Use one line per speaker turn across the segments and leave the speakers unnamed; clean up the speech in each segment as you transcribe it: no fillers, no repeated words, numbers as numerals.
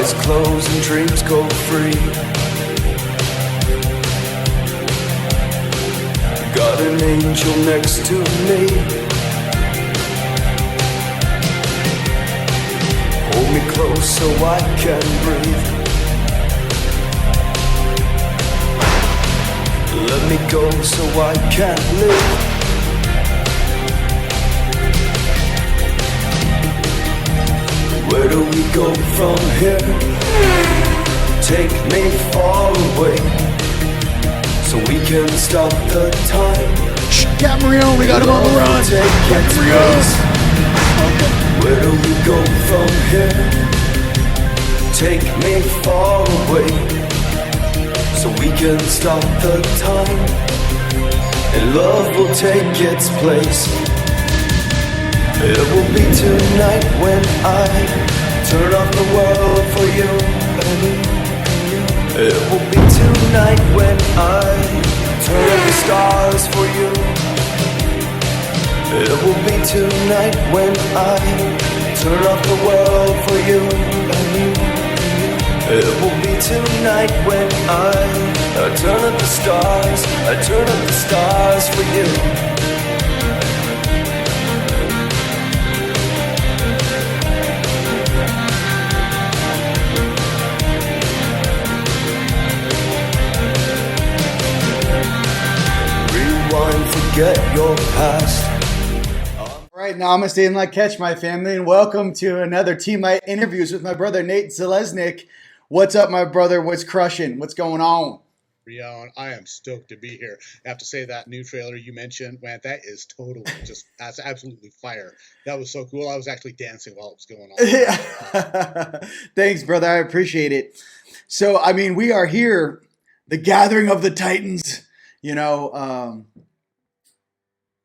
Doors close and dreams go free. Got an angel next to me. Hold me close so I can breathe. Let me go so I can live. Where do we go from here? Take me far away, so we can stop the time.
Captain Rio, we got him on the run. Captain Rio.
Where do we go from here? Take me far away, so we can stop the time, and love will take its place. It will be tonight when I turn off the world for you. It will be tonight when I turn off the stars for you. It will be tonight when I turn off the world for you. It will be tonight when I turn off the stars. I turn off the stars for you. Forget your past.
All right, namaste and like catch my family, and welcome to another Team Light interviews with my brother Nate Zeleznick. What's up, my brother? What's crushing? What's going on?
Rion, I am stoked to be here. I have to say that new trailer you mentioned, man, that is totally that's absolutely fire. That was so cool. I was actually dancing while it was going on.
Yeah. Thanks, brother. I appreciate it. So, I mean, we are here, the gathering of the Titans.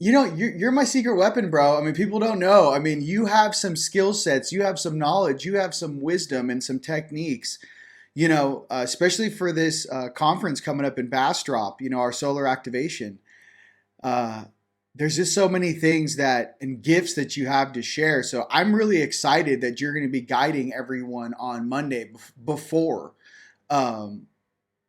You're my secret weapon, bro. I mean, people don't know. I mean, you have some skill sets, you have some knowledge, you have some wisdom and some techniques, especially for this conference coming up in Bastrop, our solar activation. There's just so many things and gifts that you have to share. So I'm really excited that you're going to be guiding everyone on Monday before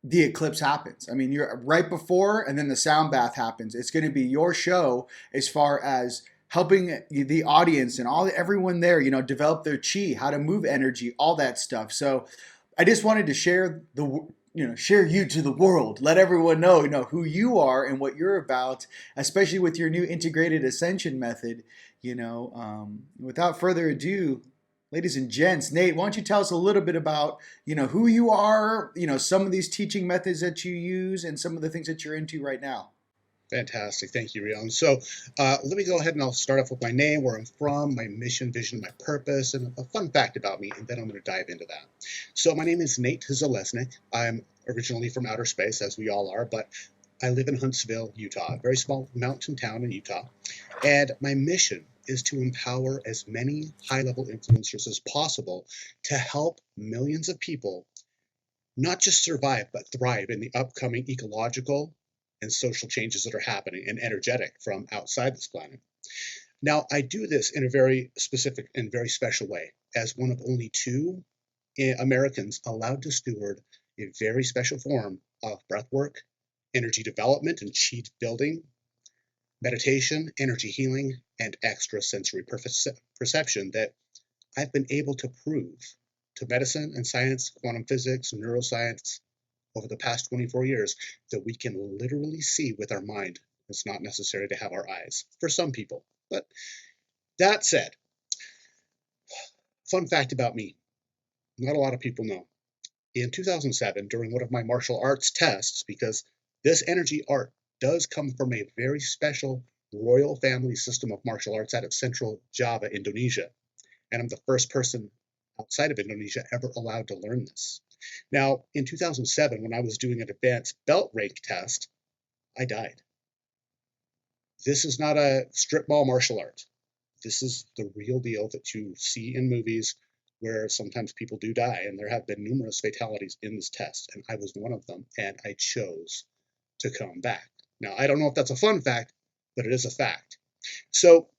the eclipse happens. I mean, you're right before, and then the sound bath happens. It's going to be your show as far as helping the audience and everyone there, develop their chi, how to move energy, all that stuff. So I just wanted to share share you to the world, let everyone know, who you are and what you're about, especially with your new integrated ascension method. Without further ado, ladies and gents, Nate, why don't you tell us a little bit about, who you are, some of these teaching methods that you use and some of the things that you're into right now.
Fantastic. Thank you, Rion. So let me go ahead and I'll start off with my name, where I'm from, my mission, vision, my purpose, and a fun fact about me, and then I'm going to dive into that. So my name is Nate Zeleznick. I'm originally from outer space, as we all are, but I live in Huntsville, Utah, a very small mountain town in Utah. And my mission is to empower as many high-level influencers as possible to help millions of people not just survive, but thrive in the upcoming ecological and social changes that are happening and energetic from outside this planet. Now, I do this in a very specific and very special way, as one of only 2 Americans allowed to steward a very special form of breathwork, energy development and chi building, meditation, energy healing, and extrasensory perception that I've been able to prove to medicine and science, quantum physics, neuroscience, over the past 24 years, that we can literally see with our mind. It's not necessary to have our eyes for some people. But that said, fun fact about me, not a lot of people know. In 2007, during one of my martial arts tests, because this energy art does come from a very special royal family system of martial arts out of Central Java, Indonesia. And I'm the first person outside of Indonesia ever allowed to learn this. Now, in 2007, when I was doing an advanced belt rank test, I died. This is not a strip mall martial art. This is the real deal that you see in movies where sometimes people do die, and there have been numerous fatalities in this test, and I was one of them, and I chose to come back. Now, I don't know if that's a fun fact, but it is a fact. So,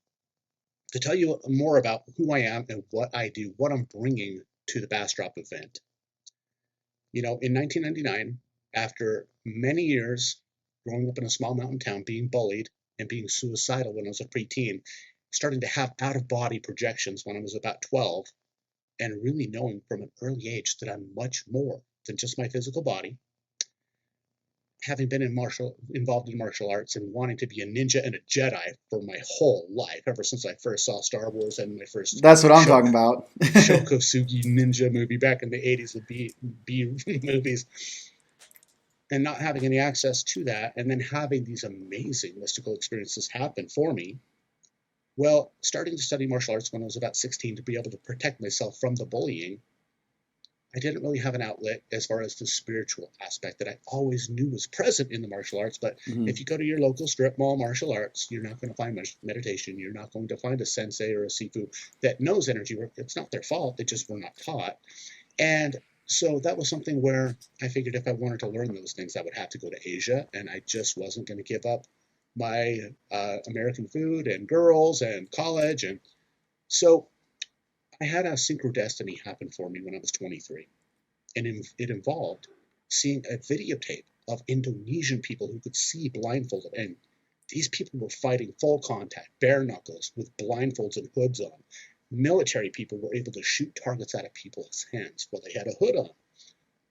to tell you more about who I am and what I do, what I'm bringing to the Bastrop event. You know, in 1999, after many years growing up in a small mountain town, being bullied and being suicidal when I was a preteen, starting to have out of body projections when I was about 12, and really knowing from an early age that I'm much more than just my physical body, having been involved in martial arts and wanting to be a ninja and a Jedi for my whole life, ever since I first saw Star Wars and my first
That's what I'm talking about.
Shokosugi ninja movie back in the 80s with B movies, and not having any access to that, and then having these amazing mystical experiences happen for me. Well, starting to study martial arts when I was about 16 to be able to protect myself from the bullying, I didn't really have an outlet as far as the spiritual aspect that I always knew was present in the martial arts. But if you go to your local strip mall martial arts, you're not going to find much meditation. You're not going to find a sensei or a sifu that knows energy work. It's not their fault. They just were not taught. And so that was something where I figured if I wanted to learn those things, I would have to go to Asia. And I just wasn't going to give up my American food and girls and college. And so I had a synchrodestiny happen for me when I was 23, and it involved seeing a videotape of Indonesian people who could see blindfolded, and these people were fighting full contact, bare knuckles, with blindfolds and hoods on. Military people were able to shoot targets out of people's hands while they had a hood on,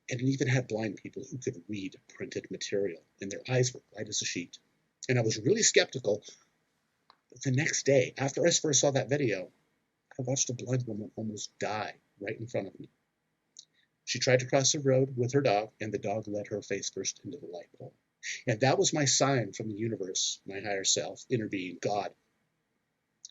and it even had blind people who could read printed material, and their eyes were white as a sheet. And I was really skeptical. But the next day, after I first saw that video, I watched a blind woman almost die right in front of me. She tried to cross the road with her dog, and the dog led her face first into the light pole. And that was my sign from the universe, my higher self, inner being, God.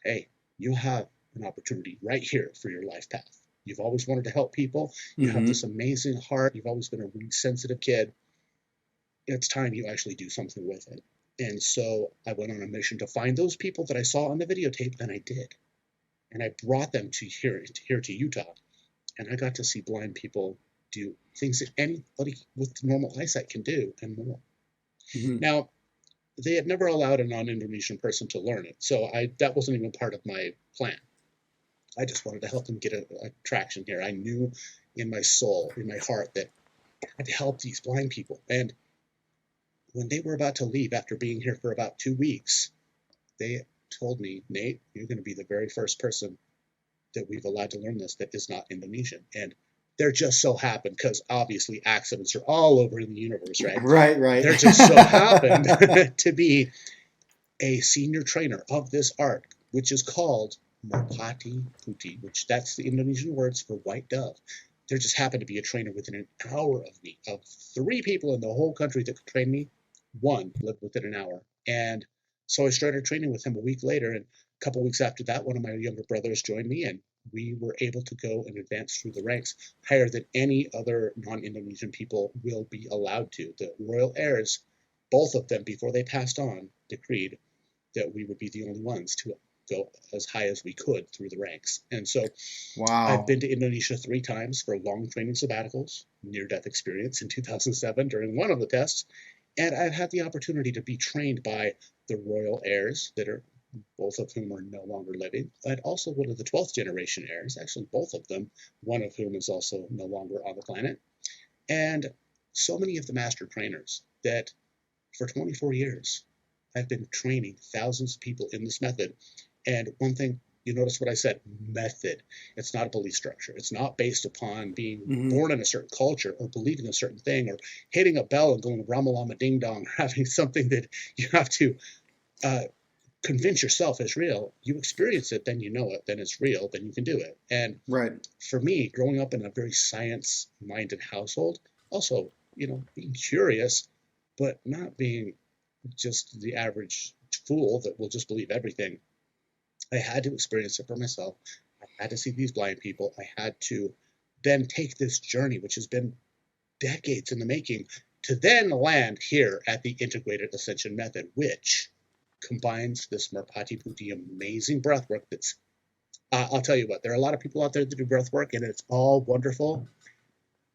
Hey, you have an opportunity right here for your life path. You've always wanted to help people. You have this amazing heart. You've always been a really sensitive kid. It's time you actually do something with it. And so I went on a mission to find those people that I saw on the videotape, and I did. And I brought them to here to Utah, and I got to see blind people do things that anybody with normal eyesight can do and more. Now, they had never allowed a non-Indonesian person to learn it, so that wasn't even part of my plan. I just wanted to help them get a traction here. I knew in my soul, in my heart, that I had to help these blind people. And when they were about to leave after being here for about 2 weeks, they told me, Nate, you're going to be the very first person that we've allowed to learn this that is not Indonesian. And they're just so happened, because obviously accidents are all over in the universe, right?
Right.
They're just so happened to be a senior trainer of this art, which is called Merpati Putih, which that's the Indonesian words for white dove. There just happened to be a trainer within an hour of me. Of 3 people in the whole country that could train me, 1 lived within an hour. And so I started training with him a week later, and a couple weeks after that, one of my younger brothers joined me, and we were able to go and advance through the ranks higher than any other non-Indonesian people will be allowed to. The royal heirs, both of them, before they passed on, decreed that we would be the only ones to go as high as we could through the ranks. And so I've been to Indonesia 3 times for long training sabbaticals, near-death experience in 2007 during one of the tests, and I've had the opportunity to be trained by the royal heirs, that are both of whom are no longer living, and also one of the 12th generation heirs, actually both of them, one of whom is also no longer on the planet, and so many of the master trainers that for 24 years I've been training thousands of people in this method. And one thing, you notice what I said, method. It's not a belief structure. It's not based upon being born in a certain culture or believing a certain thing or hitting a bell and going Ramalama Ding Dong, or having something that you have to convince yourself is real. You experience it, then you know it, then it's real, then you can do it. And for me, growing up in a very science-minded household, also, being curious, but not being just the average fool that will just believe everything. I had to experience it for myself. I had to see these blind people. I had to then take this journey, which has been decades in the making, to then land here at the Integrated Ascension Method, which combines this Merpati Putih amazing breath work that's, I'll tell you what, there are a lot of people out there that do breath work, and it's all wonderful.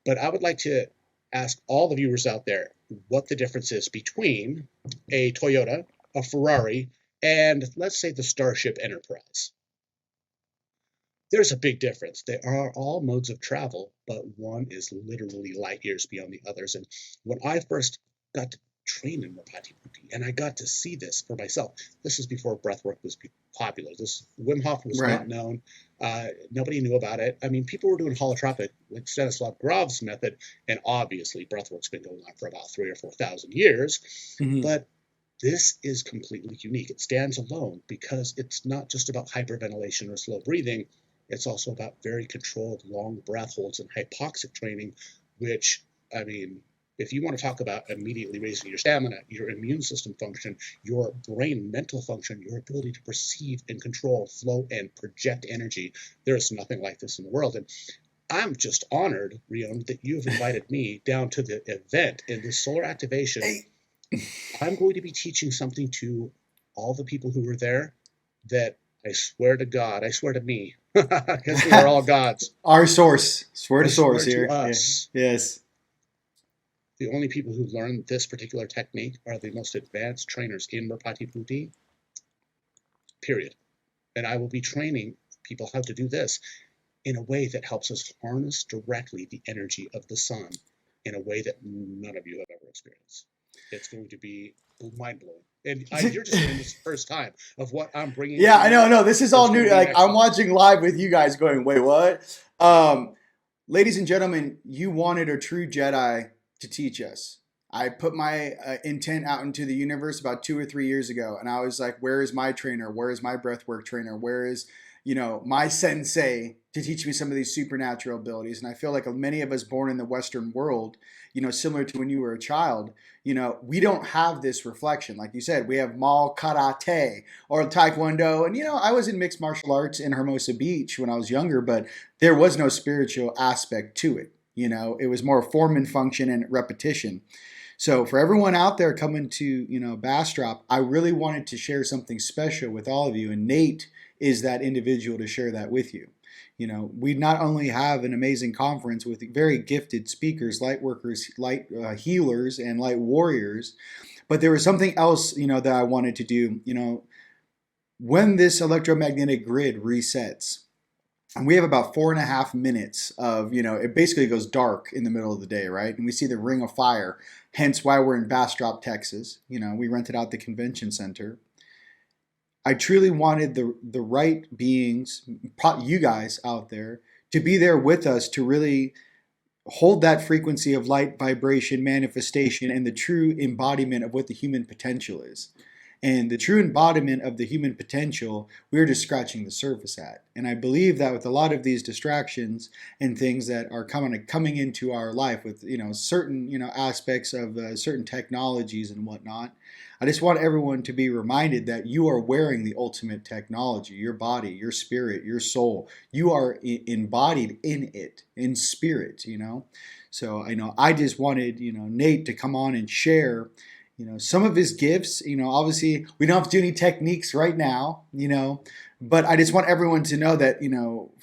But I would like to ask all the viewers out there what the difference is between a Toyota, a Ferrari, and let's say the Starship Enterprise. There's a big difference. They are all modes of travel, but one is literally light years beyond the others. And when I first got to train in Merpati Putti, and I got to see this for myself, this is before breathwork was popular. This Wim Hof was
Right.
not known. Nobody knew about it. I mean, people were doing holotropic, like Stanislav Grof's method, and obviously breathwork's been going on for about 3 or 4 thousand years.
Mhm.
But this is completely unique. It stands alone because it's not just about hyperventilation or slow breathing. It's also about very controlled long breath holds and hypoxic training, which, I mean, if you want to talk about immediately raising your stamina, your immune system function, your brain mental function, your ability to perceive and control flow and project energy, there's nothing like this in the world. And I'm just honored, Rion, that you have invited me down to the event in this solar activation.
Hey.
I'm going to be teaching something to all the people who were there that I swear to God, I swear to me, because we are all gods.
Our source. Swear to
I swear
source
to
here. Yeah.
us,
Yes.
the only people who learn this particular technique are the most advanced trainers in Merpati Putti, period. And I will be training people how to do this in a way that helps us harness directly the energy of the sun in a way that none of you have ever experienced. It's going to be mind-blowing. And you're just hearing this first time of what I'm bringing.
Yeah,
to
I know.
you.
No, this is
It's
all
gonna
new.
be
Like
next
I'm
level.
watching live with you guys, going, "Wait, what?" Ladies and gentlemen, you wanted a true Jedi to teach us. I put my intent out into the universe about 2 or 3 years ago, and I was like, "Where is my trainer? Where is my breathwork trainer? Where is, my sensei to teach me some of these supernatural abilities?" And I feel like many of us born in the Western world, similar to when you were a child, we don't have this reflection. Like you said, we have Mall Karate or Taekwondo, and I was in mixed martial arts in Hermosa Beach when I was younger, but there was no spiritual aspect to it. It was more form and function and repetition. So for everyone out there coming to, Bastrop, I really wanted to share something special with all of you. And Nate is that individual to share that with you. We not only have an amazing conference with very gifted speakers, light workers, light healers, and light warriors, but there was something else, that I wanted to do. When this electromagnetic grid resets, and we have about 4.5 minutes of, it basically goes dark in the middle of the day, right? And we see the ring of fire, hence why we're in Bastrop, Texas. We rented out the convention center. I truly wanted the right beings, you guys out there, to be there with us to really hold that frequency of light, vibration, manifestation, and the true embodiment of what the human potential is. And the true embodiment of the human potential, we're just scratching the surface at. And I believe that with a lot of these distractions and things that are coming into our life with certain aspects of certain technologies and whatnot, I just want everyone to be reminded that you are wearing the ultimate technology, your body, your spirit, your soul. You are embodied in it, in spirit. So I just wanted Nate to come on and share some of his gifts. Obviously we don't have to do any techniques right now, but I just want everyone to know that,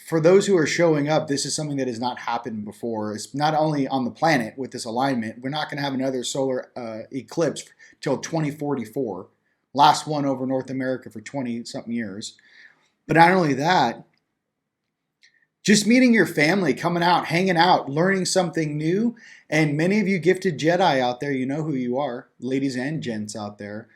for those who are showing up, this is something that has not happened before. It's not only on the planet with this alignment. We're not going to have another solar eclipse till 2044, last one over North America for 20 something years. But not only that, just meeting your family, coming out, hanging out, learning something new. And many of you gifted Jedi out there, you know who you are, ladies and gents out there.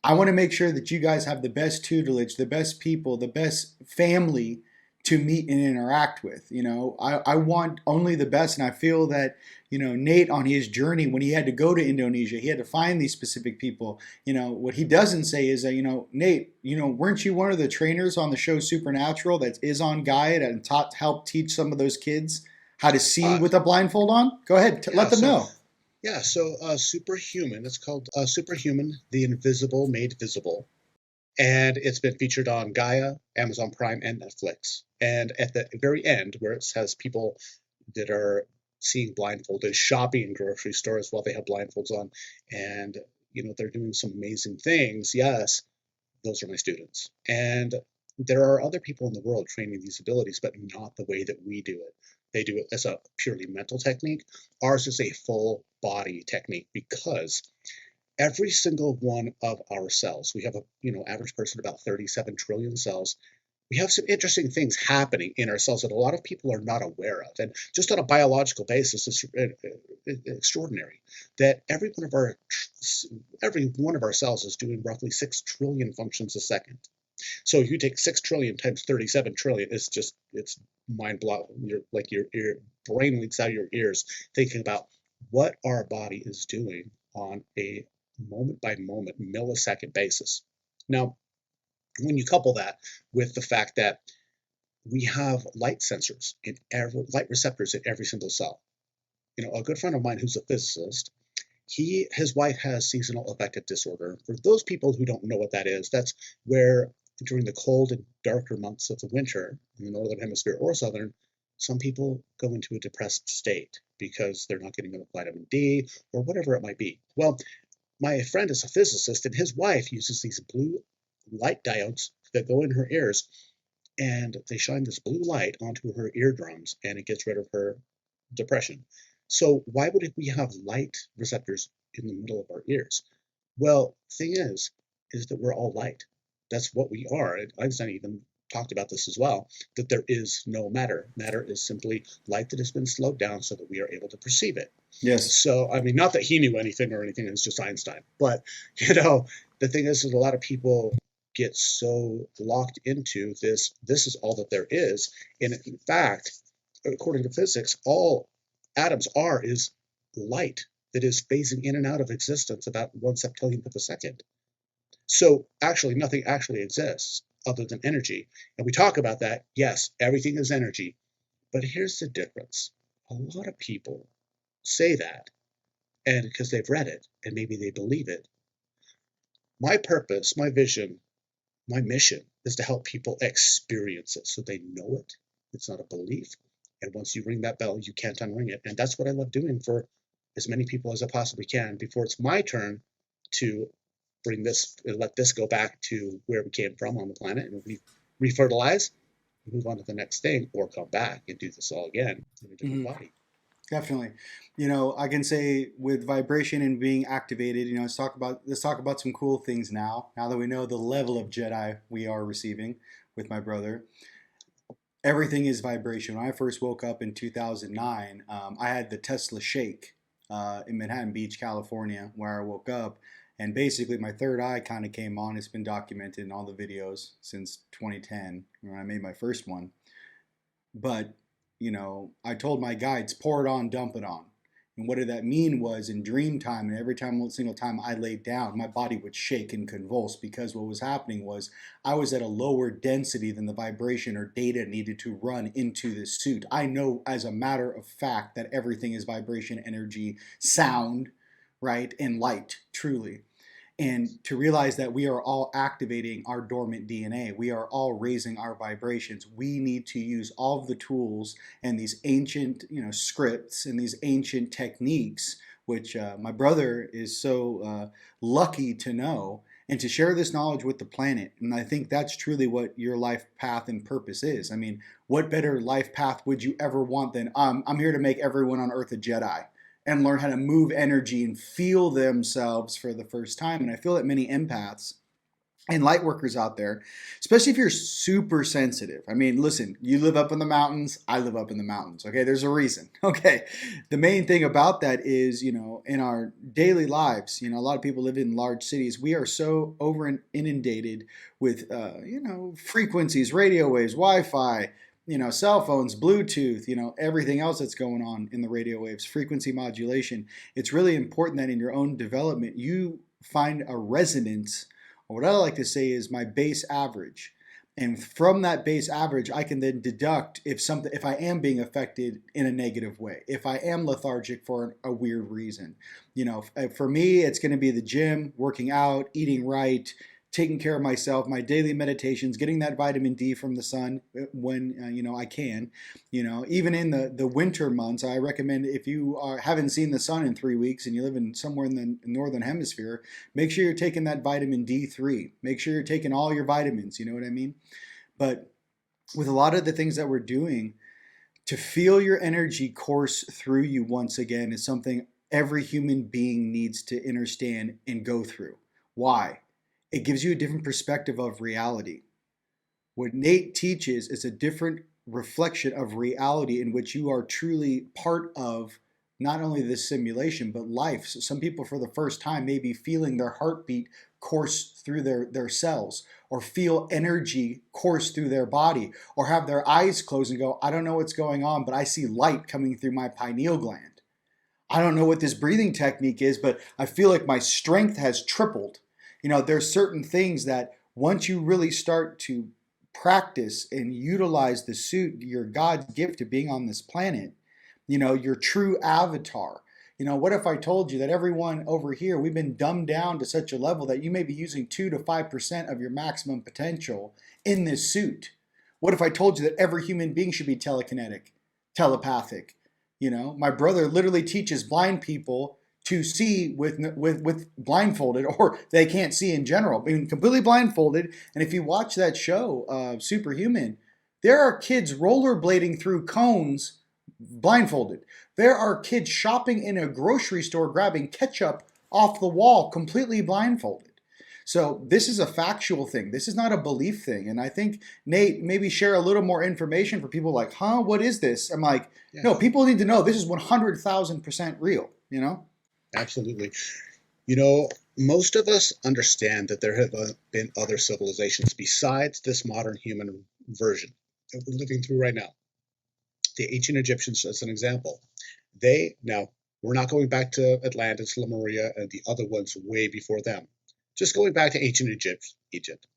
I want to make sure that you guys have the best tutelage, the best people, the best family to meet and interact with. I want only the best. And I feel that, Nate on his journey, when he had to go to Indonesia, he had to find these specific people. What he doesn't say is that, Nate, weren't you one of the trainers on the show Supernatural that is on guide and helped teach some of those kids how to see with a blindfold on? Go ahead, let them know.
Yeah, so Superhuman, it's called Superhuman, the Invisible Made Visible. And it's been featured on Gaia, Amazon Prime, and Netflix. And at the very end, where it says people that are seeing blindfolded, shopping in grocery stores while they have blindfolds on, and they're doing some amazing things. Yes, those are my students. And there are other people in the world training these abilities, but not the way that we do it. They do it as a purely mental technique. Ours is a full body technique because every single one of our cells, we have average person about 37 trillion cells. we have some interesting things happening in ourselves that a lot of people are not aware of. And just on a biological basis, it's extraordinary that every one of our cells is doing roughly 6 trillion functions a second. So if you take 6 trillion times 37 trillion, it's mind blowing. Your brain leaks out of your ears thinking about what our body is doing on a moment by moment, millisecond basis. Now, when you couple that with the fact that we have light sensors light receptors in every single cell. A good friend of mine who's a physicist, his wife has seasonal affective disorder. For those people who don't know what that is, that's where during the cold and darker months of the winter in the northern hemisphere or southern, some people go into a depressed state because they're not getting enough vitamin D or whatever it might be. Well, my friend is a physicist, and his wife uses these blue light diodes that go in her ears, and they shine this blue light onto her eardrums, and it gets rid of her depression. So why would we have light receptors in the middle of our ears? Well, thing is that we're all light. That's what we are. And Einstein even talked about this as well, that there is no matter. Matter is simply light that has been slowed down so that we are able to perceive it.
Yes.
So, I mean, not that he knew anything or anything, it was just Einstein. But, the thing is that a lot of people get so locked into this is all that there is. And in fact, according to physics, all atoms is light that is phasing in and out of existence about 1 septillionth of a second. So actually, nothing actually exists other than energy. And we talk about that. Yes, everything is energy. But here's the difference. A lot of people say that, and because they've read it, and maybe they believe it. My purpose, my vision, my mission is to help people experience it so they know it. It's not a belief. And once you ring that bell, you can't unring it. And that's what I love doing for as many people as I possibly can before it's my turn to bring this and let this go back to where we came from on the planet and refertilize, move on to the next thing, or come back and do this all again in a different body.
Definitely. I can say with vibration and being activated, let's talk about some cool things now that we know the level of Jedi we are receiving with my brother. Everything is vibration. When I first woke up in 2009, I had the Tesla shake in Manhattan Beach, California, where I woke up. And basically, my third eye kind of came on. It's been documented in all the videos since 2010 when I made my first one. But, I told my guides, pour it on, dump it on. And what did that mean was in dream time, and every single time I laid down, my body would shake and convulse because what was happening was I was at a lower density than the vibration or data needed to run into this suit. I know as a matter of fact that everything is vibration, energy, sound, right, and light, truly. And to realize that we are all activating our dormant DNA, we are all raising our vibrations. We need to use all of the tools and these ancient, scripts and these ancient techniques, which my brother is so lucky to know, and to share this knowledge with the planet. And I think that's truly what your life path and purpose is. I mean, what better life path would you ever want than I'm here to make everyone on Earth a Jedi and learn how to move energy and feel themselves for the first time. And I feel that many empaths and light workers out there, especially if you're super sensitive. I mean, listen, you live up in the mountains, I live up in the mountains. Okay, there's a reason. Okay, the main thing about that is, in our daily lives, a lot of people live in large cities. We are so inundated with, frequencies, radio waves, Wi-Fi, cell phones, Bluetooth, everything else that's going on in the radio waves, frequency modulation. It's really important that in your own development, you find a resonance, or what I like to say is my base average. And from that base average, I can then deduct if I am being affected in a negative way, if I am lethargic for a weird reason. For me, it's going to be the gym, working out, eating right, taking care of myself, my daily meditations, getting that vitamin D from the sun when I can. Even in the winter months, I recommend if you haven't seen the sun in 3 weeks and you live in somewhere in the northern hemisphere, make sure you're taking that vitamin D3. Make sure you're taking all your vitamins. You know what I mean? But with a lot of the things that we're doing, to feel your energy course through you once again is something every human being needs to understand and go through. Why? It gives you a different perspective of reality. What Nate teaches is a different reflection of reality in which you are truly part of not only this simulation, but life. So some people for the first time may be feeling their heartbeat course through their cells, or feel energy course through their body, or have their eyes closed and go, I don't know what's going on, but I see light coming through my pineal gland. I don't know what this breathing technique is, but I feel like my strength has tripled. There's certain things that once you really start to practice and utilize the suit, your God's gift of being on this planet, your true avatar. What if I told you that everyone over here, we've been dumbed down to such a level that you may be using 2 to 5% of your maximum potential in this suit? What if I told you that every human being should be telekinetic, telepathic? My brother literally teaches blind people to see with blindfolded, or they can't see in general, being completely blindfolded. And if you watch that show, Superhuman, there are kids rollerblading through cones blindfolded. There are kids shopping in a grocery store grabbing ketchup off the wall completely blindfolded. So this is a factual thing. This is not a belief thing. And I think, Nate, maybe share a little more information for people like, what is this? I'm like, no, people need to know this is 100,000% real,
Absolutely. Most of us understand that there have been other civilizations besides this modern human version that we're living through right now. The ancient Egyptians, as an example, now we're not going back to Atlantis, Lemuria, and the other ones way before them. Just going back to ancient Egypt,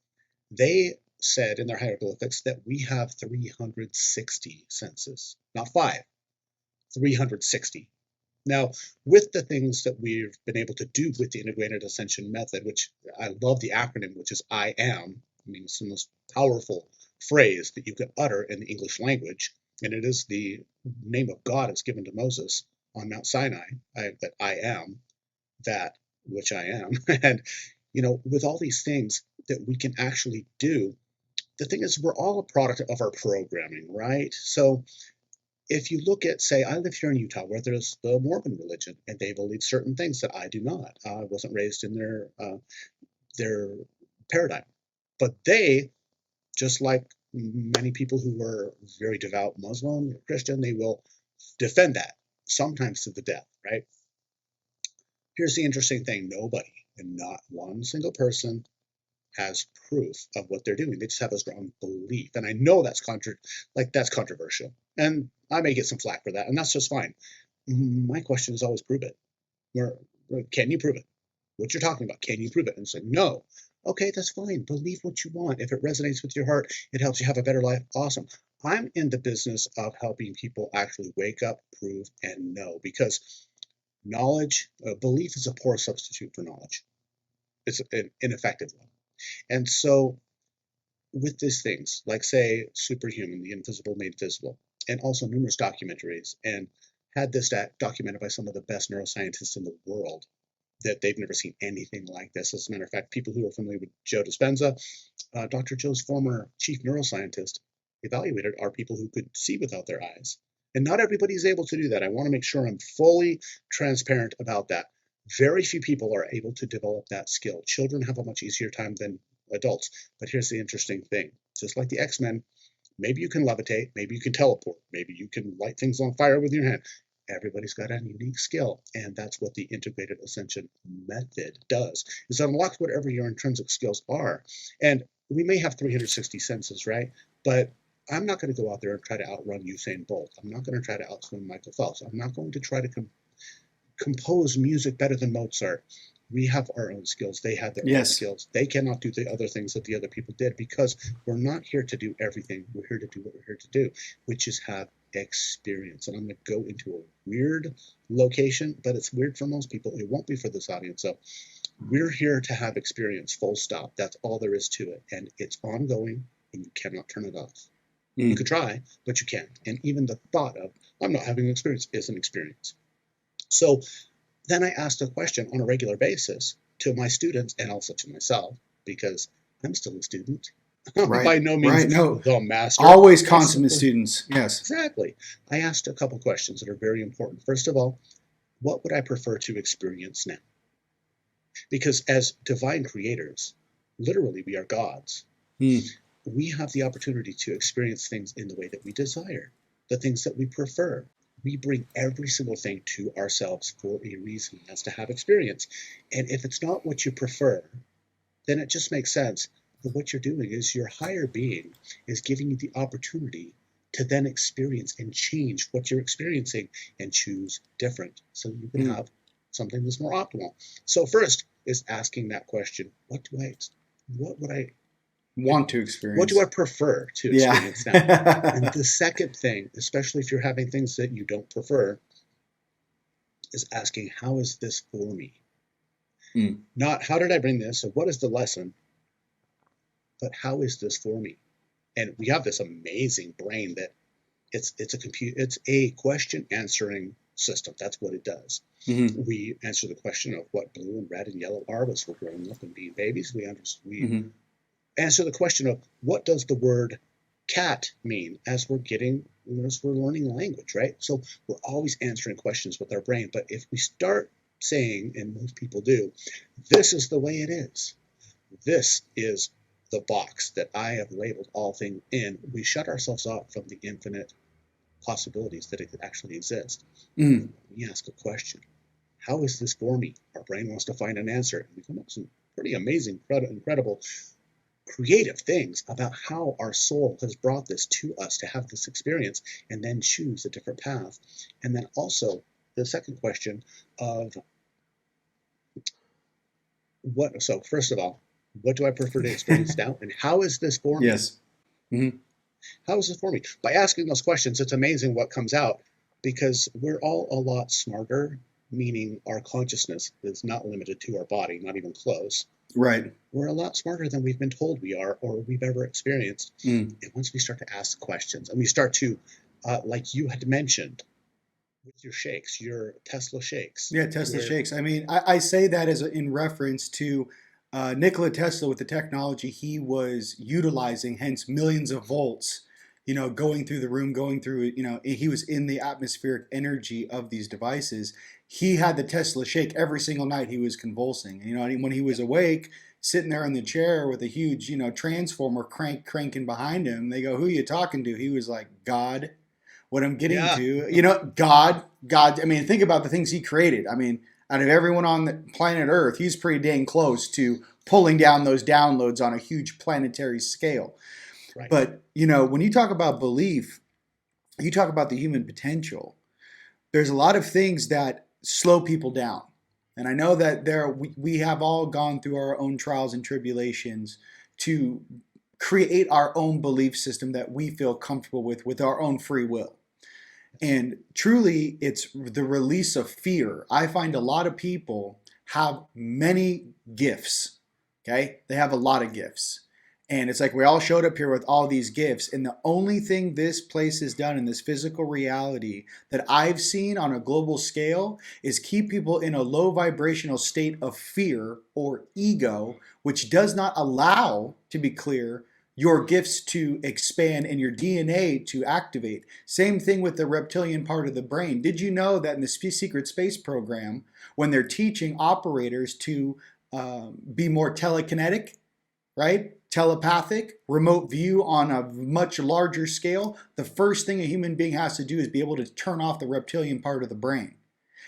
they said in their hieroglyphics that we have 360 senses, not 5, 360. Now, with the things that we've been able to do with the integrated ascension method, which I love the acronym, which is I am, it's the most powerful phrase that you can utter in the English language, and it is the name of God is given to Moses on Mount Sinai, that I am that which I am. And, with all these things that we can actually do, the thing is we're all a product of our programming, right? So if you look at, say, I live here in Utah where there's the Mormon religion, and they believe certain things that I do not. I wasn't raised in their paradigm. But they, just like many people who were very devout Muslim or Christian, they will defend that, sometimes to the death, right? Here's the interesting thing. Nobody, and not one single person, has proof of what they're doing. They just have a strong belief. And I know that's controversial. And I may get some flack for that, and that's just fine. My question is always prove it. Can you prove it? What you're talking about, can you prove it? And say, no. Okay, that's fine. Believe what you want. If it resonates with your heart, it helps you have a better life. Awesome. I'm in the business of helping people actually wake up, prove, and know, because belief is a poor substitute for knowledge. It's an ineffective one. And so with these things, like, say, Superhuman, the invisible made visible, and also numerous documentaries, and had this documented by some of the best neuroscientists in the world, that they've never seen anything like this. As a matter of fact, people who are familiar with Joe Dispenza, Dr. Joe's former chief neuroscientist, evaluated are people who could see without their eyes. And not everybody is able to do that. I want to make sure I'm fully transparent about that. Very few people are able to develop that skill. Children have a much easier time than adults. But here's the interesting thing. Just like the X-Men, maybe you can levitate, maybe you can teleport, maybe you can light things on fire with your hand. Everybody's got a unique skill, and that's what the integrated ascension method does, is it unlocks whatever your intrinsic skills are. And we may have 360 senses, right? But I'm not going to go out there and try to outrun Usain Bolt. I'm not going to try to outswim Michael Phelps. I'm not going to try to compose music better than Mozart. We have our own skills. They had their own skills. They cannot do the other things that the other people did, because we're not here to do everything. We're here to do what we're here to do, which is have experience. And I'm going to go into a weird location, but it's weird for most people. It won't be for this audience. So we're here to have experience, full stop. That's all there is to it. And it's ongoing, and you cannot turn it off. You could try, but you can't. And even the thought of, I'm not having an experience, is an experience. So then I asked a question on a regular basis to my students, and also to myself, because I'm still a student.
Right.
By no means the master.
Always consummate students. Yes.
Exactly. I asked a couple questions that are very important. First of all, what would I prefer to experience now? Because as divine creators, literally we are gods. we have the opportunity to experience things in the way that we desire, the things that we prefer. We bring every single thing to ourselves for a reason, as to have experience. And if it's not what you prefer, then it just makes sense that what you're doing is your higher being is giving you the opportunity to then experience and change what you're experiencing and choose different so you can have something that's more optimal. So first is asking that question, what would I
Want to experience?
what do I prefer to experience now? And the second thing, especially if you're having things that you don't prefer, is asking, how is this for me? Not how did I bring this, or what is the lesson, but how is this for me? And we have this amazing brain that it's a question answering system. That's what it does. We answer the question of what blue and red and yellow are as we're growing up and being babies. We answer the question of what does the word cat mean as we're learning language, right? So we're always answering questions with our brain. But if we start saying, and most people do, this is the way it is, this is the box that I have labeled all things in, we shut ourselves off from the infinite possibilities that it could actually exist. We ask a question, how is this for me? Our brain wants to find an answer. And we come up with some pretty amazing, incredible, creative things about how our soul has brought this to us to have this experience, and then choose a different path. And then also the second question of so first of all, what do I prefer to experience now? And how is this for me?
Yes.
How is this for me? By asking those questions, it's amazing what comes out, because we're all a lot smarter, meaning our consciousness is not limited to our body, not even close.
Right.
We're a lot smarter than we've been told we are or we've ever experienced. And once we start to ask questions and we start to, like you had mentioned, with your shakes, your Tesla shakes.
Yeah, Tesla shakes. I mean, I say that as in reference to Nikola Tesla with the technology he was utilizing, hence millions of volts, going through the room, going through, he was in the atmospheric energy of these devices. He had the Tesla shake every single night. He was convulsing. When he was awake, sitting there in the chair with a huge, transformer cranking behind him, they go, "Who are you talking to?" He was like, "God." What I'm getting to, God. I mean, think about the things he created. I mean, out of everyone on the planet Earth, he's pretty dang close to pulling down those downloads on a huge planetary scale. Right. But, when you talk about belief, you talk about the human potential. There's a lot of things that slow people down. And I know that we have all gone through our own trials and tribulations to create our own belief system that we feel comfortable with our own free will. And truly, it's the release of fear. I find a lot of people have many gifts, okay? They have a lot of gifts. And it's like we all showed up here with all these gifts. And the only thing this place has done in this physical reality that I've seen on a global scale is keep people in a low vibrational state of fear or ego, which does not allow, to be clear, your gifts to expand and your DNA to activate. Same thing with the reptilian part of the brain. Did you know that in the secret space program, when they're teaching operators to be more telekinetic, right? Telepathic, remote view on a much larger scale, the first thing a human being has to do is be able to turn off the reptilian part of the brain.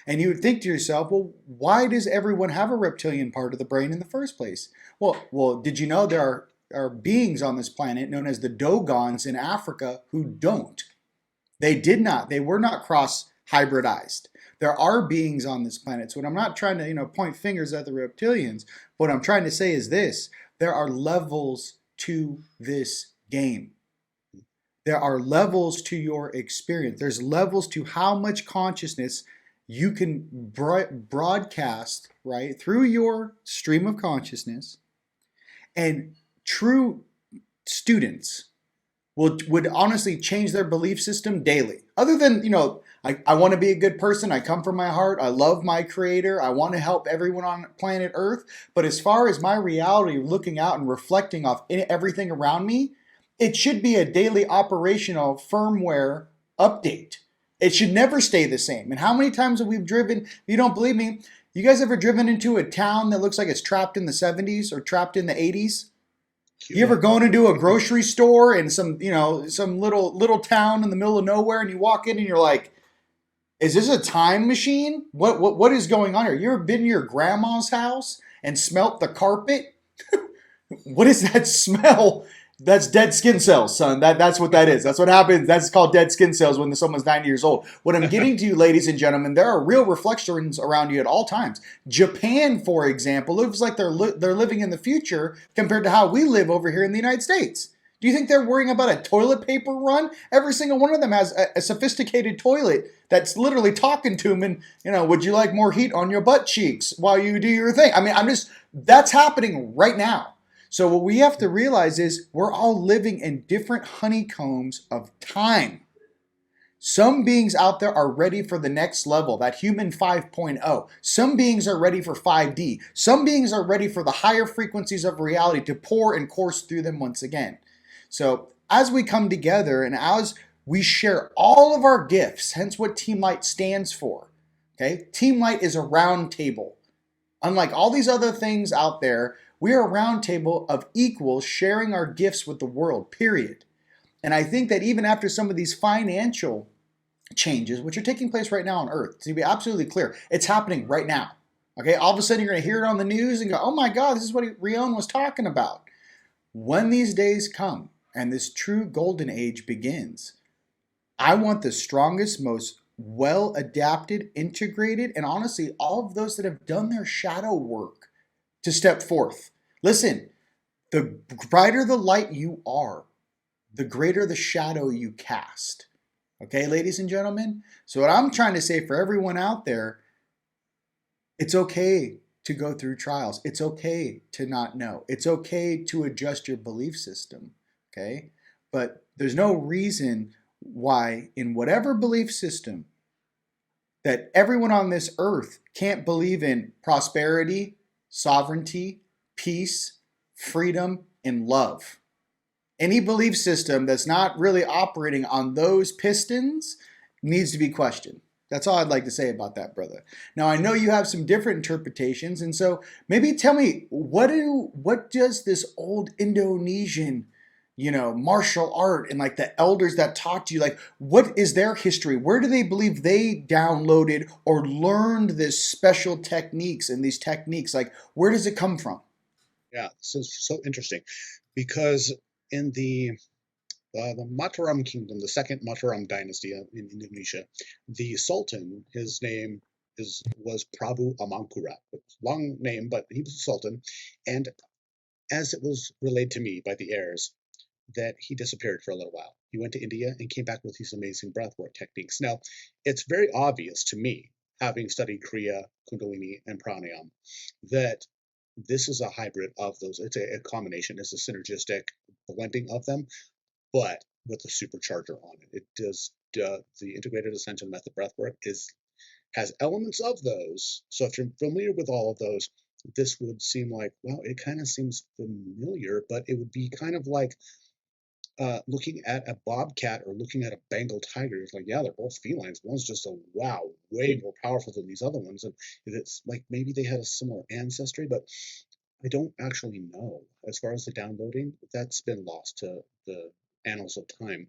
And you would think to yourself, well, why does everyone have a reptilian part of the brain in the first place? Well, did you know there are beings on this planet known as the Dogons in Africa who don't? They were not cross-hybridized. There are beings on this planet. So I'm not trying to, point fingers at the reptilians. What I'm trying to say is this: there are levels to this game. There are levels to your experience. There's levels to how much consciousness you can broadcast, right, through your stream of consciousness. And true students would honestly change their belief system daily. Other than, I want to be a good person. I come from my heart. I love my creator. I want to help everyone on planet Earth. But as far as my reality, looking out and reflecting off everything around me, it should be a daily operational firmware update. It should never stay the same. And how many times have we driven, if you don't believe me, you guys ever driven into a town that looks like it's trapped in the 70s or trapped in the 80s? You ever going into a grocery store in some, some little town in the middle of nowhere, and you walk in and you're like, is this a time machine? What is going on here? You ever been to your grandma's house and smelt the carpet? What is that smell? That's dead skin cells, son. That's what that is. That's what happens. That's called dead skin cells when someone's 90 years old. What I'm getting to you, ladies and gentlemen, there are real reflections around you at all times. Japan, for example, looks like they're living in the future compared to how we live over here in the United States. Do you think they're worrying about a toilet paper run? Every single one of them has a sophisticated toilet that's literally talking to them and, would you like more heat on your butt cheeks while you do your thing? I mean, that's happening right now. So what we have to realize is we're all living in different honeycombs of time. Some beings out there are ready for the next level, that human 5.0. Some beings are ready for 5D. Some beings are ready for the higher frequencies of reality to pour and course through them once again. So as we come together and as we share all of our gifts, hence what Team Light stands for, okay? Team Light is a round table. Unlike all these other things out there, we are a round table of equals sharing our gifts with the world, period. And I think that even after some of these financial changes, which are taking place right now on Earth, to be absolutely clear, it's happening right now. Okay, all of a sudden you're going to hear it on the news and go, oh my God, this is what Rion was talking about. When these days come and this true golden age begins, I want the strongest, most well-adapted, integrated, and honestly, all of those that have done their shadow work to step forth. Listen, the brighter the light you are, the greater the shadow you cast. Okay, ladies and gentlemen? So what I'm trying to say for everyone out there, it's okay to go through trials. It's okay to not know. It's okay to adjust your belief system, okay? But there's no reason why in whatever belief system that everyone on this earth can't believe in prosperity, sovereignty, peace, freedom, and love. Any belief system that's not really operating on those pistons needs to be questioned. That's all I'd like to say about that, brother. Now, I know you have some different interpretations, and so maybe tell me, what does this old Indonesian, martial art and like the elders that taught you, like, what is their history? Where do they believe they downloaded or learned this special techniques and these techniques? Like, where does it come from?
Yeah, so interesting, because in the Mataram Kingdom, the second Mataram dynasty in Indonesia, the Sultan, his name was Prabu Amangkurat. Long name, but he was a Sultan, and as it was relayed to me by the heirs, that he disappeared for a little while. He went to India and came back with these amazing breathwork techniques. Now, it's very obvious to me, having studied Kriya, Kundalini, and Pranayam, that this is a hybrid of those. It's a combination. It's a synergistic blending of them, but with a supercharger on it. It does the integrated ascension method breathwork has elements of those. So if you're familiar with all of those, this would seem like, well, it kind of seems familiar, but it would be kind of like looking at a bobcat or looking at a Bengal tiger. It's like, yeah, they're both felines. One's just way more powerful than these other ones. And it's like maybe they had a similar ancestry, but I don't actually know. As far as the downloading, that's been lost to the annals of time.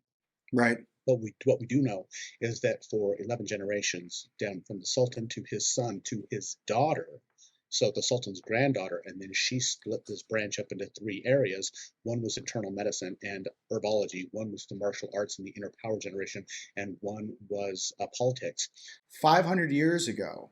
Right.
But what we do know is that for 11 generations, down from the Sultan to his son to his daughter, so the Sultan's granddaughter, and then she split this branch up into 3 areas. One was internal medicine and herbology, one was the martial arts and the inner power generation, and one was politics.
500 years ago,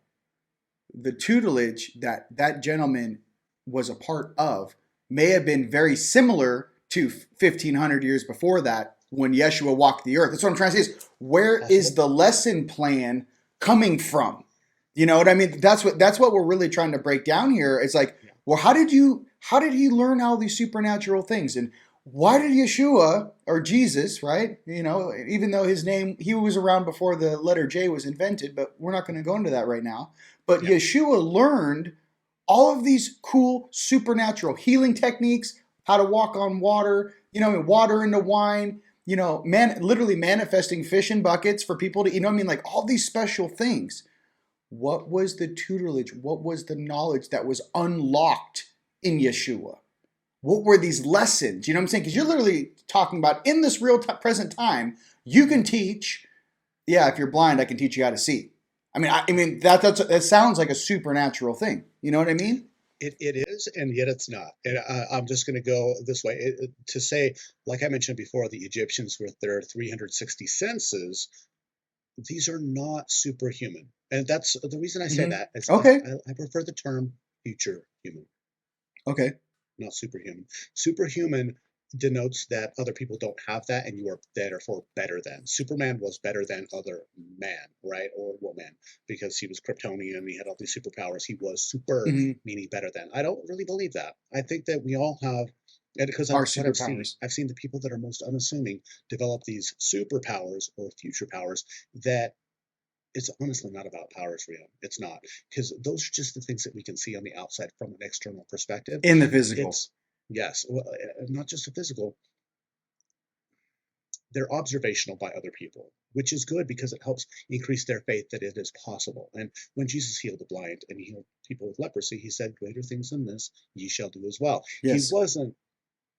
the tutelage that gentleman was a part of may have been very similar to 1500 years before that when Yeshua walked the earth. That's what I'm trying to say is, where is the lesson plan coming from? You know what I mean? That's what we're really trying to break down here. It's like, well, how did he learn all these supernatural things? And why did Yeshua, or Jesus, right? Even though his name, he was around before the letter J was invented, but we're not going to go into that right now. But Yeshua learned all of these cool supernatural healing techniques, how to walk on water, water into wine, literally manifesting fish in buckets for people to eat. Like all these special things. What was the tutelage? What was the knowledge that was unlocked in Yeshua? what were these lessons? You know what I'm saying? Because you're literally talking about in this present time, you can teach. Yeah, if you're blind, I can teach you how to see. I mean that sounds like a supernatural thing. You know what I mean?
It is, and yet it's not. And I'm just going to go this way to say, like I mentioned before, the Egyptians with their 360 senses, these are not superhuman. And that's the reason I say
Hmm.
that.
Okay.
I prefer the term future human,
Okay.
not superhuman. Superhuman denotes that other people don't have that, and you are therefore better than. Superman was better than other man, right? Or woman, because he was Kryptonian and he had all these superpowers. He was super,
Hmm.
meaning better than. I don't really believe that. I think that we all have, and because
Our
that's what I've seen.
superpowers.
I've seen the people that are most unassuming develop these superpowers or future powers that it's honestly not about powers for you. It's not, because those are just the things that we can see on the outside from an external perspective.
In the physical.
It's yes, well, not just the physical. They're observational by other people, which is good because it helps increase their faith that it is possible. And when Jesus healed the blind and he healed people with leprosy, he said, "Greater things than this ye shall do as well." He
Yes.
wasn't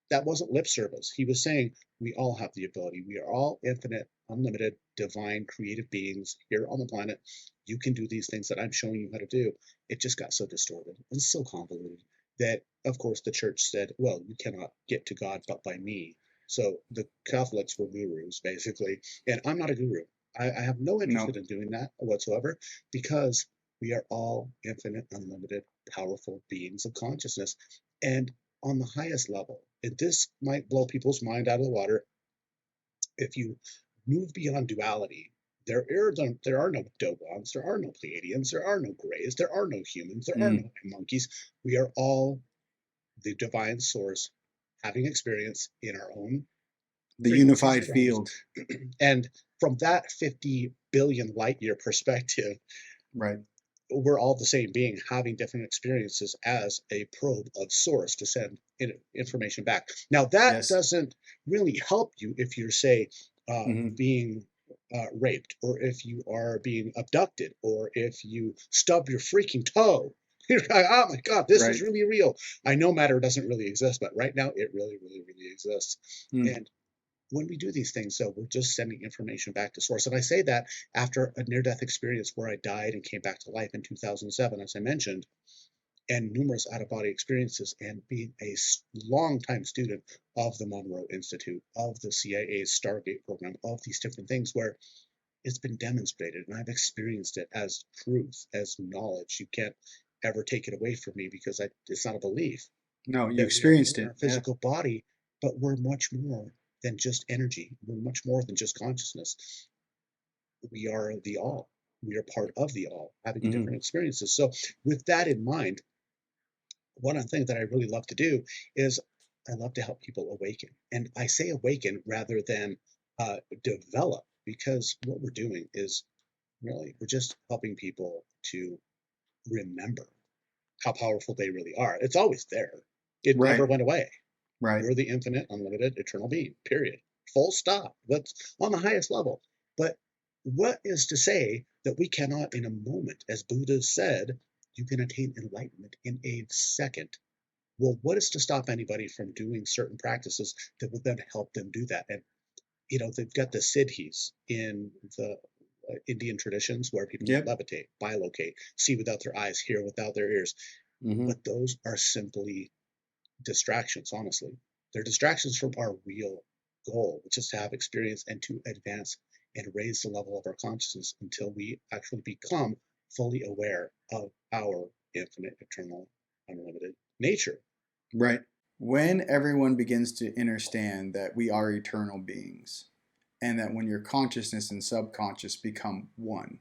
That wasn't lip service. He was saying we all have the ability. We are all infinite, unlimited, divine, creative beings here on the planet. You can do these things that I'm showing you how to do. It just got so distorted and so convoluted that, of course, the church said, well, you cannot get to God but by me. So the Catholics were gurus, basically. And I'm not a guru. I have no interest
No.
in doing that whatsoever because we are all infinite, unlimited, powerful beings of consciousness. And on the highest level, and this might blow people's mind out of the water, if you move beyond duality, there are no Dogons, there are no Pleiadians, there are no Greys, there are no humans, there are
Mm.
no monkeys. We are all the divine source having experience in our own
The
frequencies
unified
and realms.
field.
And from that 50 billion light year perspective,
Right.
we're all the same being having different experiences as a probe of source to send information back. Now, that
Yes.
doesn't really help you if you're, say,
Hmm.
being raped, or if you are being abducted, or if you stub your freaking toe. You're like, oh my God, this is
Right.
really real. I know matter doesn't really exist, but right now it really, really, really exists.
Mm.
And when we do these things, though, we're just sending information back to source. And I say that after a near death experience where I died and came back to life in 2007, as I mentioned, and numerous out of body experiences, and being a long-time student of the Monroe Institute, of the CIA's Stargate program, of these different things where it's been demonstrated and I've experienced it as truth, as knowledge. You can't ever take it away from me because it's not a belief
No, you
that we are
experienced
here in
it.
our
Yeah.
physical body, but we're much more than just energy. We're much more than just consciousness. We are the all. We are part of the all, having
Hmm.
different experiences. So, with that in mind, one of the things that I really love to do is I love to help people awaken. And I say awaken rather than develop, because what we're doing is really, we're just helping people to remember how powerful they really are. It's always there, it never
Right.
went away.
Right.
You're the infinite, unlimited, eternal being, period. Full stop. That's on the highest level. But what is to say that we cannot, in a moment, as Buddha said, you can attain enlightenment in a second? Well, what is to stop anybody from doing certain practices that will then help them do that? And, they've got the siddhis in the Indian traditions where people can
Yep.
levitate, bilocate, see without their eyes, hear without their ears.
Hmm.
But those are simply distractions, honestly. They're distractions from our real goal, which is to have experience and to advance and raise the level of our consciousness until we actually become fully aware of our infinite, eternal, unlimited nature.
Right. When everyone begins to understand that we are eternal beings, and that when your consciousness and subconscious become one,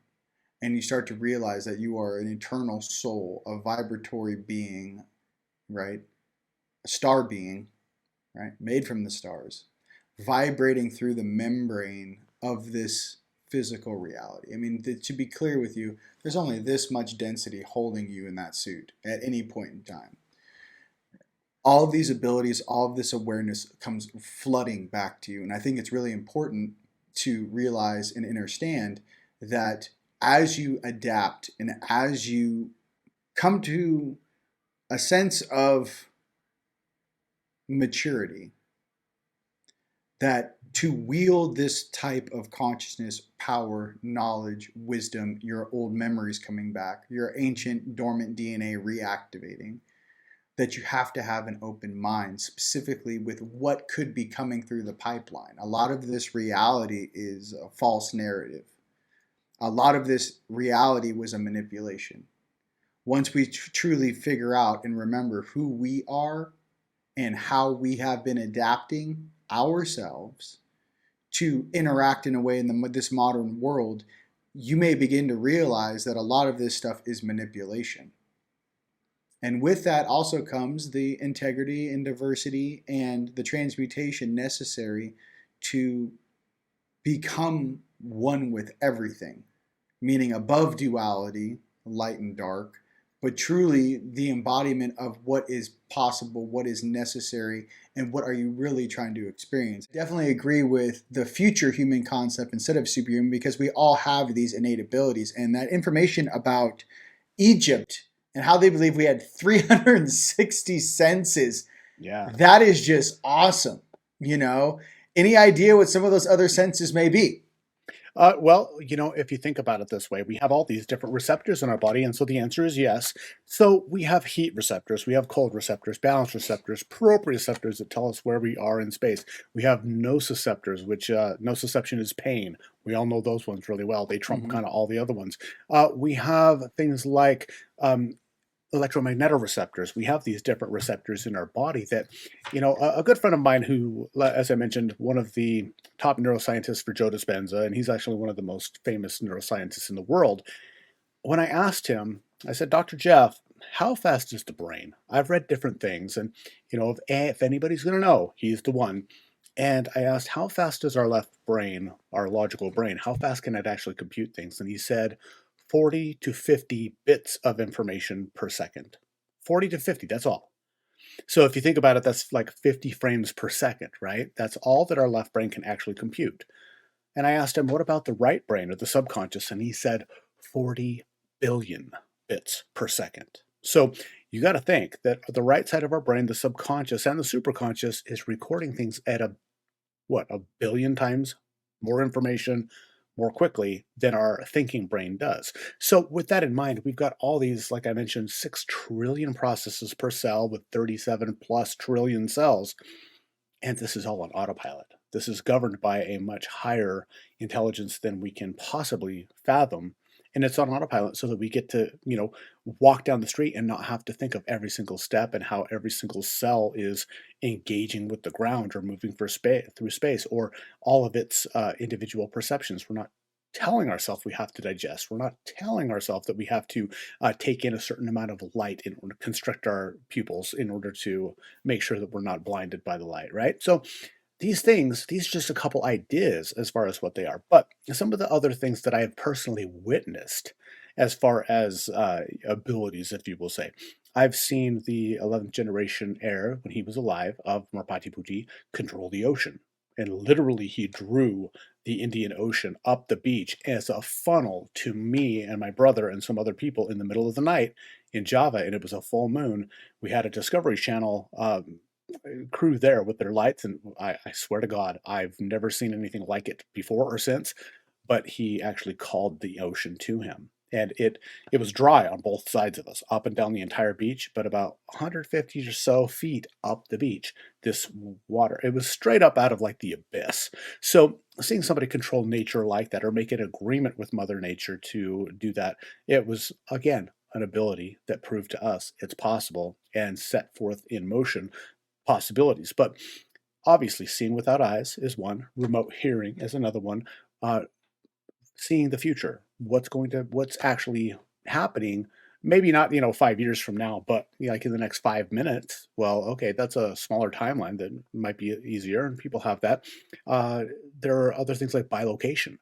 and you start to realize that you are an eternal soul, a vibratory being, right? A star being, right? Made from the stars, vibrating through the membrane of this physical reality. I mean, to be clear with you, there's only this much density holding you in that suit at any point in time. All of these abilities, all of this awareness comes flooding back to you. And I think it's really important to realize and understand that as you adapt and as you come to a sense of maturity that to wield this type of consciousness, power, knowledge, wisdom, your old memories coming back, your ancient dormant DNA reactivating, that you have to have an open mind, specifically with what could be coming through the pipeline. A lot of this reality is a false narrative. A lot of this reality was a manipulation. Once we truly figure out and remember who we are and how we have been adapting ourselves to interact in a way in this modern world, you may begin to realize that a lot of this stuff is manipulation. And with that also comes the integrity and diversity and the transmutation necessary to become one with everything, meaning above duality, light and dark, but truly the embodiment of what is possible, what is necessary, and what are you really trying to experience. Definitely agree with the future human concept instead of superhuman, because we all have these innate abilities. And that information about Egypt and how they believe we had 360 senses, that is just awesome. Any idea what some of those other senses may be?
Well, if you think about it this way, we have all these different receptors in our body, and so the answer is yes. So we have heat receptors, we have cold receptors, balance receptors, proprioceptors that tell us where we are in space. We have nociceptors, which nociception is pain. We all know those ones really well. They trump kind of all the other ones. We have things like electromagnetoreceptors. We have these different receptors in our body that, a good friend of mine who, as I mentioned, one of the top neuroscientists for Joe Dispenza, and he's actually one of the most famous neuroscientists in the world. When I asked him, I said, Dr. Jeff, how fast is the brain? I've read different things, and, if anybody's going to know, he's the one. And I asked, how fast does our left brain, our logical brain, how fast can it actually compute things? And he said, 40 to 50 bits of information per second. 40 to 50, that's all. So if you think about it, that's like 50 frames per second, right? That's all that our left brain can actually compute. And I asked him, what about the right brain or the subconscious? And he said 40 billion bits per second. So you got to think that the right side of our brain, the subconscious and the superconscious, is recording things at a billion times more information more quickly than our thinking brain does. So with that in mind, we've got all these, like I mentioned, 6 trillion processes per cell with 37 plus trillion cells. And this is all on autopilot. This is governed by a much higher intelligence than we can possibly fathom. And it's on autopilot so that we get to, walk down the street and not have to think of every single step and how every single cell is engaging with the ground or moving through space, or all of its individual perceptions. We're not telling ourselves we have to digest. We're not telling ourselves that we have to take in a certain amount of light in order to constrict our pupils in order to make sure that we're not blinded by the light, right? So these are just a couple ideas as far as what they are. But some of the other things that I have personally witnessed as far as abilities, if you will say. I've seen the 11th generation heir, when he was alive, of Marpati Puji, control the ocean. And literally he drew the Indian Ocean up the beach as a funnel to me and my brother and some other people in the middle of the night in Java. And it was a full moon. We had a Discovery Channel crew there with their lights, and I swear to God, I've never seen anything like it before or since, but he actually called the ocean to him. And it was dry on both sides of us, up and down the entire beach, but about 150 or so feet up the beach, this water, it was straight up out of like the abyss. So seeing somebody control nature like that, or make an agreement with Mother Nature to do that, it was, again, an ability that proved to us it's possible and set forth in motion possibilities. But obviously, seeing without eyes is one, remote hearing is another one, seeing the future, what's actually happening, maybe not 5 years from now, but like in the next 5 minutes. Well, okay, that's a smaller timeline that might be easier, and people have that. There are other things like bilocation,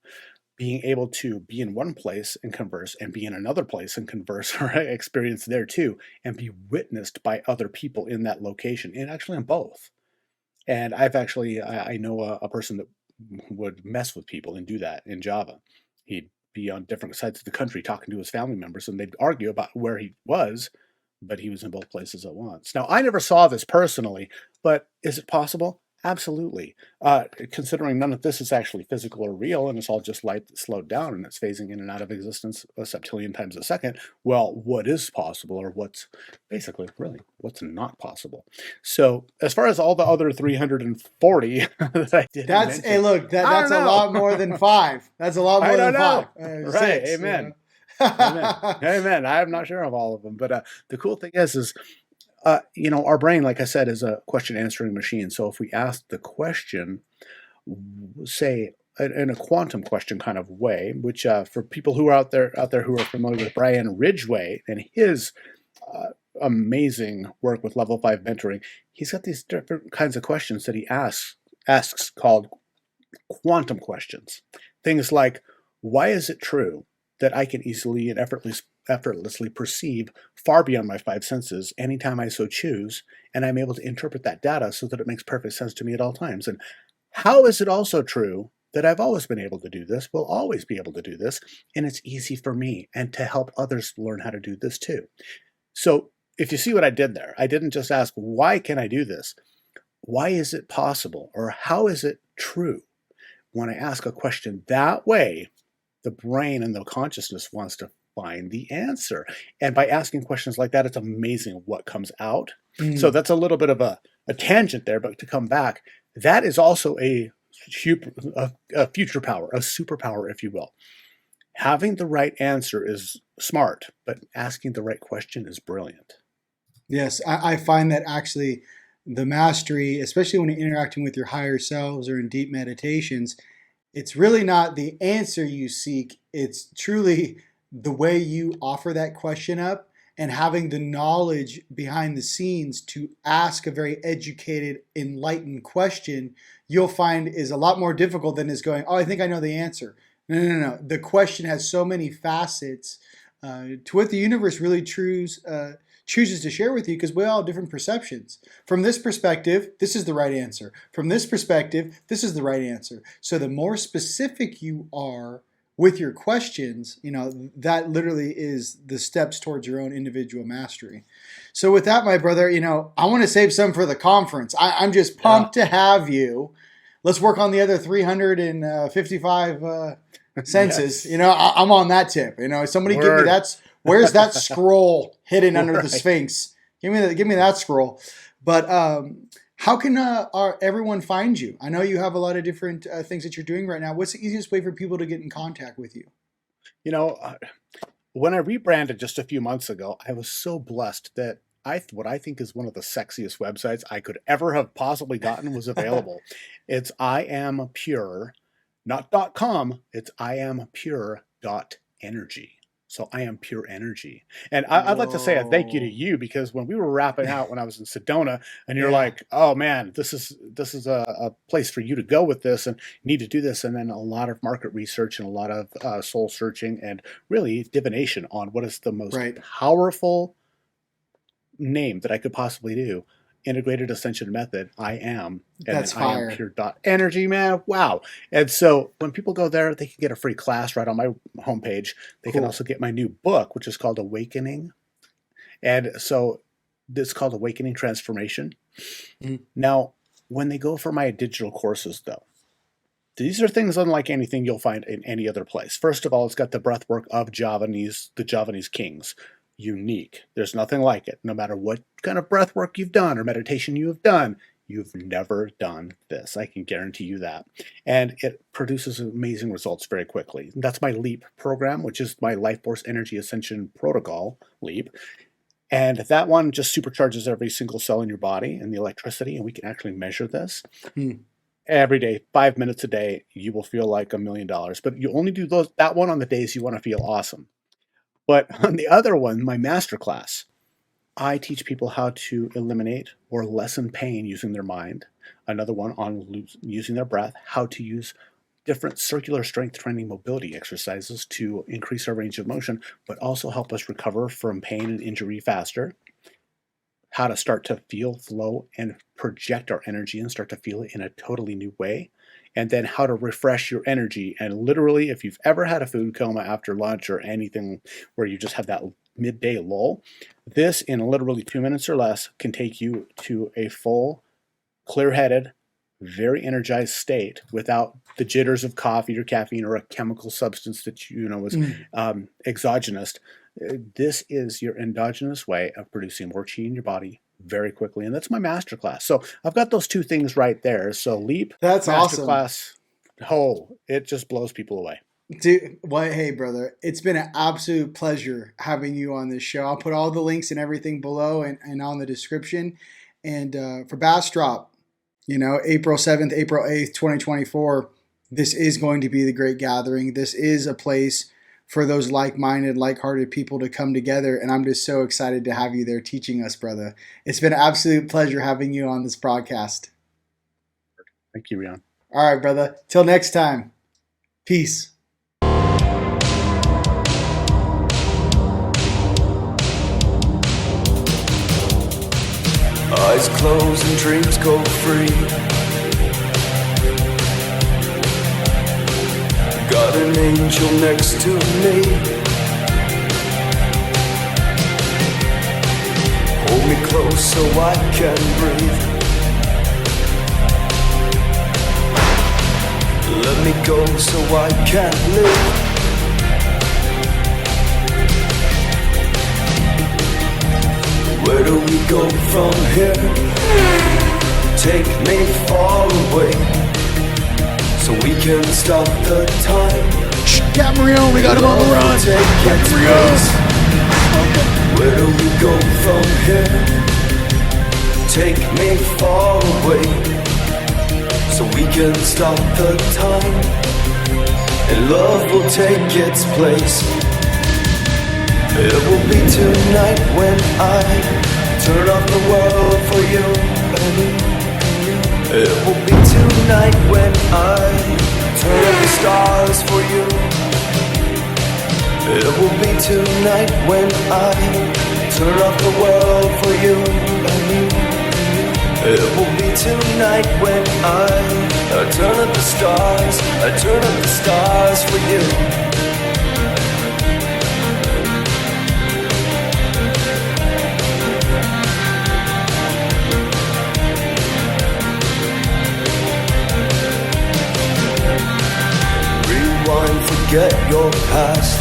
being able to be in one place and converse, and be in another place and converse or experience there too, and be witnessed by other people in that location, and actually in both. And I know a person that would mess with people and do that in Java. He'd be on different sides of the country talking to his family members, and they'd argue about where he was, but he was in both places at once. Now, I never saw this personally, but is it possible? Absolutely. Considering none of this is actually physical or real, and it's all just light that's slowed down and it's phasing in and out of existence a septillion times a second, well, what is possible, or what's basically really what's not possible? So, as far as all the other 340 that I did,
Hey, look, that's a lot more than 5. That's a lot more than 5.
Right?
6,
Amen.
You know?
Amen. Amen. I'm not sure of all of them, but the cool thing is our brain, like I said, is a question answering machine. So if we ask the question, say in a quantum question kind of way, which for people who are out there who are familiar with Brian Ridgway and his amazing work with level 5 mentoring, he's got these different kinds of questions that he asks called quantum questions. Things like, why is it true that I can easily and effortlessly perceive far beyond my 5 senses anytime I so choose, and I'm able to interpret that data so that it makes perfect sense to me at all times? And how is it also true that I've always been able to do this, will always be able to do this, and it's easy for me and to help others learn how to do this too? So if you see what I did there, I didn't just ask, why can I do this? Why is it possible? Or how is it true? When I ask a question that way, the brain and the consciousness wants to find the answer. And by asking questions like that, it's amazing what comes out. So that's a little bit of a tangent there, but to come back, that is also a future power, a superpower, if you will. Having the right answer is smart, but asking the right question is brilliant.
Yes, I find that actually the mastery, especially when you're interacting with your higher selves or in deep meditations, it's really not the answer you seek. It's truly the way you offer that question up and having the knowledge behind the scenes to ask a very educated, enlightened question, you'll find is a lot more difficult than is going, oh, I think I know the answer. No. The question has so many facets to what the universe really chooses to share with you, because we all have different perceptions. From this perspective, this is the right answer. From this perspective, this is the right answer. So the more specific you are with your questions, that literally is the steps towards your own individual mastery. So with that, my brother, I want to save some for the conference. I'm just pumped to have you. Let's work on the other 355 senses.
Yes.
I'm on that tip. Somebody give me that. Where's that scroll hidden under the Sphinx? Give me that scroll. But how can everyone find you? I know you have a lot of different things that you're doing right now. What's the easiest way for people to get in contact with you?
When I rebranded just a few months ago, I was so blessed that what I think is one of the sexiest websites I could ever have possibly gotten was available. It's I am pure, not .com. It's iampure.energy. So I am pure energy. And I'd like to say a thank you to you, because when we were wrapping out when I was in Sedona, and you're like, oh man, this is a place for you to go with this, and you need to do this. And then a lot of market research and a lot of soul searching and really divination on what is the most powerful name that I could possibly do. Integrated Ascension Method, I am. And
that's fire.
I am pure.energy, man. Wow. And so when people go there, they can get a free class right on my homepage. They can also get my new book, which is called Awakening. And so it's called Awakening Transformation. Now, when they go for my digital courses, though, these are things unlike anything you'll find in any other place. First of all, it's got the breath work of the Javanese kings. Unique. There's nothing like it. No matter what kind of breath work you've done or meditation you have done, you've never done this. I can guarantee you that. And it produces amazing results very quickly. That's my LEAP program, which is my Life Force Energy Ascension Protocol, LEAP. And that one just supercharges every single cell in your body and the electricity, and we can actually measure this. Every day, 5 minutes a day, you will feel like $1 million. But you only do that one on the days you want to feel awesome. But on the other one, my Masterclass, I teach people how to eliminate or lessen pain using their mind. Another one on using their breath, how to use different circular strength training mobility exercises to increase our range of motion, but also help us recover from pain and injury faster. How to start to feel, flow, and project our energy and start to feel it in a totally new way. And then how to refresh your energy. And literally, if you've ever had a food coma after lunch or anything where you just have that midday lull. This, in literally 2 minutes or less, can take you to a full, clear-headed, very energized state without the jitters of coffee or caffeine or a chemical substance that is exogenous. This is your endogenous way of producing more chi in your body very quickly, and that's my masterclass. So I've got those two things right there. So Leap,
That's awesome.
Masterclass, it just blows people away.
Dude, well, hey, brother, it's been an absolute pleasure having you on this show. I'll put all the links and everything below and on the description. And for Bastrop, April 7th, April 8th, 2024, this is going to be the great gathering. This is a place for those like-minded, like-hearted people to come together. And I'm just so excited to have you there teaching us, brother. It's been an absolute pleasure having you on this broadcast.
Thank you, Rion.
All right, brother. Till next time. Peace.
Eyes closed and dreams go free. Got an angel next to me. Hold me close so I can breathe. Let me go so I can live. Where do we go from here? Take me far away, so we can stop the time.
Cameron, we got him on the run.
Where do we go from here? Take me far away, so we can stop the time, and love will take its place. It will be tonight when I turn off the world for you. It will be tonight when I turn off the stars for you. It will be tonight when I turn off the world for you. It will be tonight when I turn up the stars. I turn up the stars for you. Forget your past.